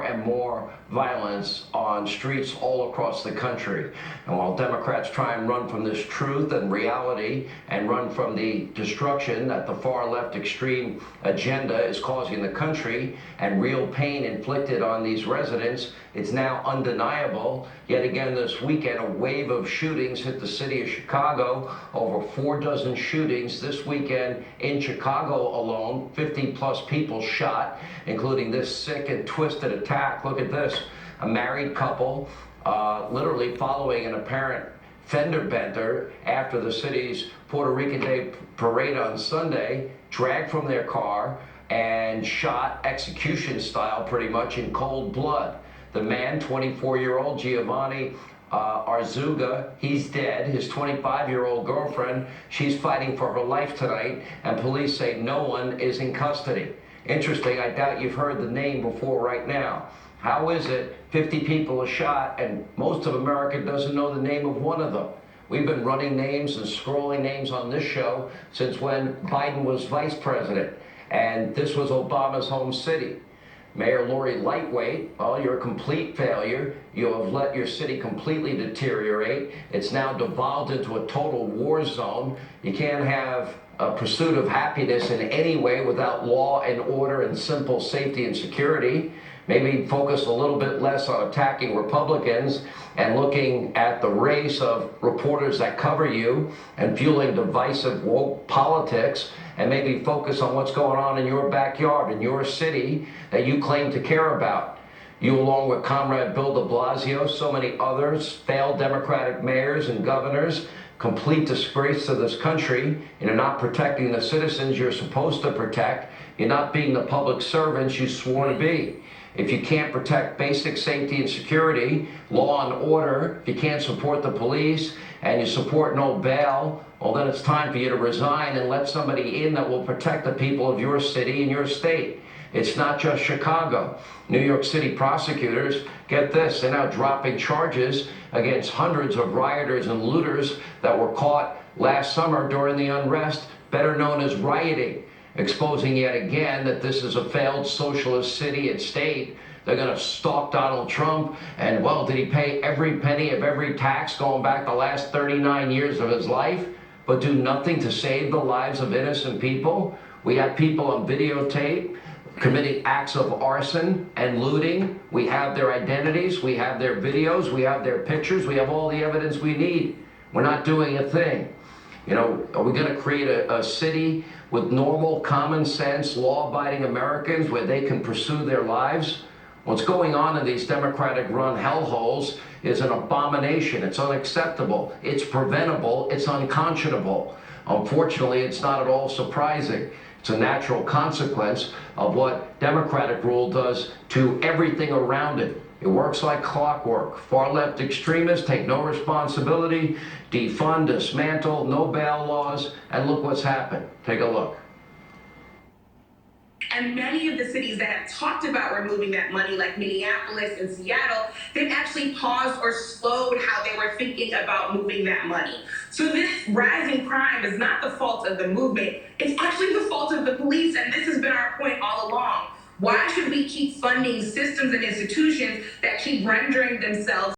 more and more violence on streets all across the country. And while Democrats try and run from this truth and reality and run from the destruction that the far left extreme agenda is causing the country and real pain inflicted on these residents, it's now undeniable. Yet again this weekend, a wave of shootings hit the city of Chicago. Over 4 dozen shootings this weekend in Chicago alone. 50+ people shot, including this sick and twisted attack. Look at this. A married couple literally following an apparent fender bender after the city's Puerto Rican Day parade on Sunday, dragged from their car and shot execution style pretty much in cold blood. The man, 24-year-old Giovanni Arzuga, he's dead. His 25-year-old girlfriend, she's fighting for her life tonight, and police say no one is in custody. Interesting, I doubt you've heard the name before right now. How is it 50 people are shot and most of America doesn't know the name of one of them? We've been running names and scrolling names on this show since when Biden was vice president, and this was Obama's home city. Mayor Lori Lightweight, well, you're a complete failure. You have let your city completely deteriorate. It's now devolved into a total war zone. You can't have a pursuit of happiness in any way without law and order and simple safety and security. Maybe focus a little bit less on attacking Republicans and looking at the race of reporters that cover you and fueling divisive woke politics, and maybe focus on what's going on in your backyard, in your city that you claim to care about. You, along with Comrade Bill de Blasio, so many others, failed Democratic mayors and governors, complete disgrace to this country. You're not protecting the citizens you're supposed to protect. You're not being the public servants you swore to be. If you can't protect basic safety and security, law and order, if you can't support the police and you support no bail, well, then it's time for you to resign and let somebody in that will protect the people of your city and your state. It's not just Chicago. New York City prosecutors, get this, they're now dropping charges against hundreds of rioters and looters that were caught last summer during the unrest, better known as rioting, exposing yet again that this is a failed socialist city and state. They're going to stalk Donald Trump, and, well, did he pay every penny of every tax going back the last 39 years of his life, but do nothing to save the lives of innocent people? We have people on videotape committing acts of arson and looting. We have their identities, we have their videos, we have their pictures, we have all the evidence we need. We're not doing a thing. You know, are we going to create a city with normal, common sense, law-abiding Americans where they can pursue their lives? What's going on in these Democratic-run hellholes is an abomination. It's unacceptable. It's preventable. It's unconscionable. Unfortunately, it's not at all surprising. It's a natural consequence of what Democratic rule does to everything around it. It works like clockwork. Far-left extremists take no responsibility, defund, dismantle, no bail laws, and look what's happened. Take a look. And many of the cities that have talked about removing that money, like Minneapolis and Seattle, they've actually paused or slowed how they were thinking about moving that money. So this rising crime is not the fault of the movement. It's actually the fault of the police, and this has been our point all along. Why should we keep funding systems and institutions that keep rendering themselves